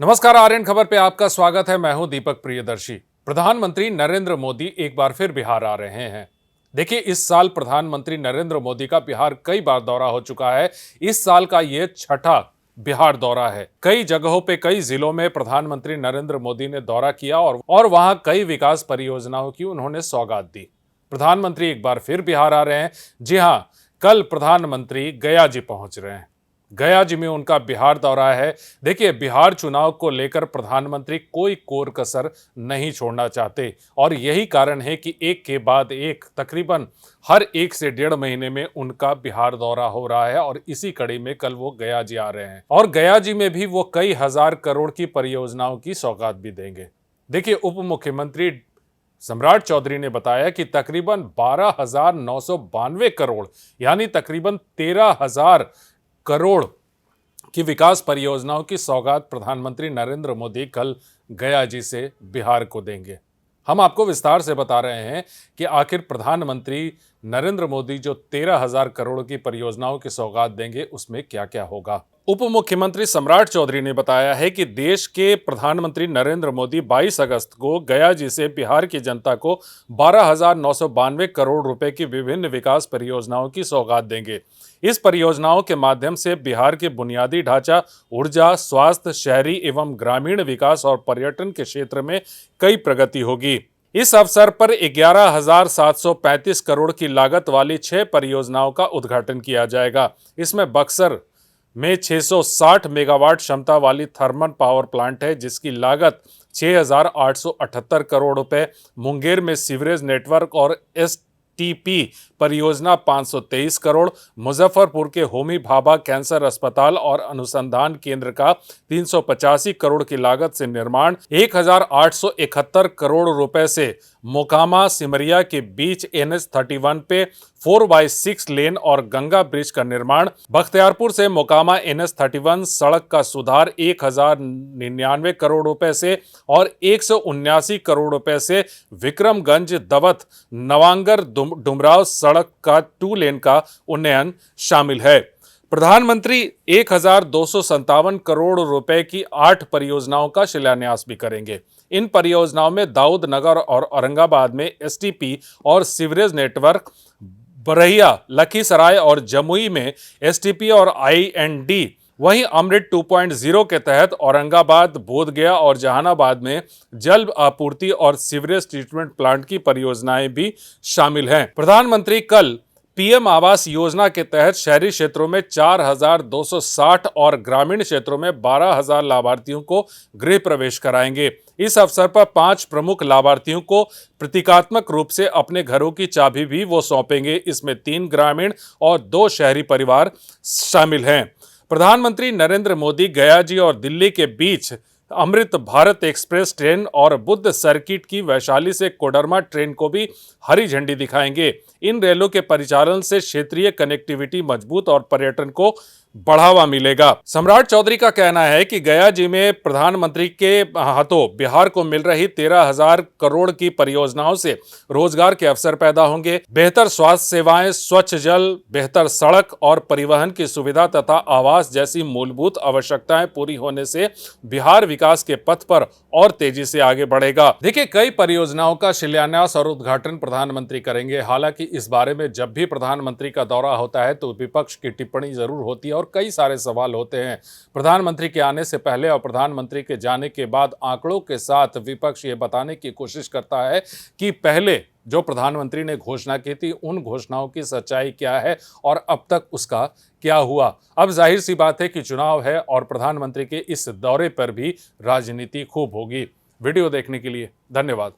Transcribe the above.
नमस्कार, आर्यन खबर पे आपका स्वागत है। मैं हूं दीपक प्रियदर्शी। प्रधानमंत्री नरेंद्र मोदी एक बार फिर बिहार आ रहे हैं। देखिए, इस साल प्रधानमंत्री नरेंद्र मोदी का बिहार कई बार दौरा हो चुका है। इस साल का ये छठा बिहार दौरा है। कई जगहों पे, कई जिलों में प्रधानमंत्री नरेंद्र मोदी ने दौरा किया और वहां कई विकास परियोजनाओं की उन्होंने सौगात दी। प्रधानमंत्री एक बार फिर बिहार आ रहे हैं। जी हां, कल प्रधानमंत्री गया जी पहुंच रहे हैं। गया जी में उनका बिहार दौरा है। देखिए, बिहार चुनाव को लेकर प्रधानमंत्री कोई कोर कसर नहीं छोड़ना चाहते और यही कारण है कि एक के बाद एक तकरीबन हर 1 से 1.5 महीने में उनका बिहार दौरा हो रहा है और इसी कड़ी में कल वो गया जी आ रहे हैं और गया जी में भी वो कई हजार करोड़ की परियोजनाओं की सौगात भी देंगे। देखिए, उप मुख्यमंत्री सम्राट चौधरी ने बताया कि तकरीबन 12,992 करोड़ यानी तकरीबन 13,000 करोड़ की विकास परियोजनाओं की सौगात प्रधानमंत्री नरेंद्र मोदी कल गया जी से बिहार को देंगे। हम आपको विस्तार से बता रहे हैं कि आखिर प्रधानमंत्री नरेंद्र मोदी जो 13,000 करोड़ की परियोजनाओं की सौगात देंगे उसमें क्या क्या होगा। उप मुख्यमंत्री सम्राट चौधरी ने बताया है कि देश के प्रधानमंत्री नरेंद्र मोदी 22 अगस्त को गया जी से बिहार की जनता को 12,992 करोड़ रुपए की विभिन्न विकास परियोजनाओं की सौगात देंगे। इस परियोजनाओं के माध्यम से बिहार के बुनियादी ढांचा, ऊर्जा, स्वास्थ्य, शहरी एवं ग्रामीण विकास और पर्यटन के क्षेत्र में कई प्रगति होगी। इस अवसर पर 11,735 करोड़ की लागत वाली 6 परियोजनाओं का उद्घाटन किया जाएगा। इसमें बक्सर में 660 मेगावाट क्षमता वाली थर्मल पावर प्लांट है जिसकी लागत 6,878 करोड़ रुपए, मुंगेर में सीवरेज नेटवर्क और एसटीपी परियोजना 523 करोड़, मुजफ्फरपुर के होमी भाभा कैंसर अस्पताल और अनुसंधान केंद्र का 385 करोड़ की लागत से निर्माण, 1,871 करोड़ रुपए से मोकामा सिमरिया के बीच NH-31 पे 4x6 लेन और गंगा ब्रिज का निर्माण, बख्तियारपुर से मोकामा NH-31 सड़क का सुधार 1,099 करोड़ रुपए से और 179 करोड़ रुपए से विक्रमगंज दवथ नवांगर डुमराव सड़क का 2 लेन का उन्नयन शामिल है। प्रधानमंत्री 1,257 करोड़ रुपए की 8 परियोजनाओं का शिलान्यास भी करेंगे। इन परियोजनाओं में दाऊद नगर और औरंगाबाद में एसटीपी और सीवरेज नेटवर्क, बरैया, लखीसराय और जमुई में एसटीपी और IND, वहीं अमृत 2.0 के तहत औरंगाबाद, बोधगया और जहानाबाद में जल आपूर्ति और सीवरेज ट्रीटमेंट प्लांट की परियोजनाएं भी शामिल हैं। प्रधानमंत्री कल PM आवास योजना के तहत शहरी क्षेत्रों में 4,260 और ग्रामीण क्षेत्रों में 12,000 लाभार्थियों को गृह प्रवेश कराएंगे। इस अवसर पर 5 प्रमुख लाभार्थियों को प्रतीकात्मक रूप से अपने घरों की चाबी भी वो सौंपेंगे। इसमें 3 ग्रामीण और 2 शहरी परिवार शामिल हैं। प्रधानमंत्री नरेंद्र मोदी गया जी और दिल्ली के बीच अमृत भारत एक्सप्रेस ट्रेन और बुद्ध सर्किट की वैशाली से कोडरमा ट्रेन को भी हरी झंडी दिखाएंगे। इन रेलों के परिचालन से क्षेत्रीय कनेक्टिविटी मजबूत और पर्यटन को बढ़ावा मिलेगा। सम्राट चौधरी का कहना है कि गया जी में प्रधानमंत्री के हाथों बिहार को मिल रही 13,000 करोड़ की परियोजनाओं से रोजगार के अवसर पैदा होंगे। बेहतर स्वास्थ्य सेवाएं, स्वच्छ जल, बेहतर सड़क और परिवहन की सुविधा तथा आवास जैसी मूलभूत आवश्यकताएं पूरी होने से बिहार विकास के पथ पर और तेजी से आगे बढ़ेगा। देखिए, कई परियोजनाओं का शिलान्यास और उद्घाटन प्रधानमंत्री करेंगे। हालांकि इस बारे में जब भी प्रधानमंत्री का दौरा होता है तो विपक्ष की टिप्पणी जरूर होती है और कई सारे सवाल होते हैं। प्रधानमंत्री के आने से पहले और प्रधानमंत्री के जाने के बाद आंकड़ों के साथ विपक्ष ये बताने की कोशिश करता है कि पहले जो प्रधानमंत्री ने घोषणा की थी उन घोषणाओं की सच्चाई क्या है और अब तक उसका क्या हुआ। अब जाहिर सी बात है कि चुनाव है और प्रधानमंत्री के इस दौरे पर भी राजनीति खूब होगी। वीडियो देखने के लिए धन्यवाद।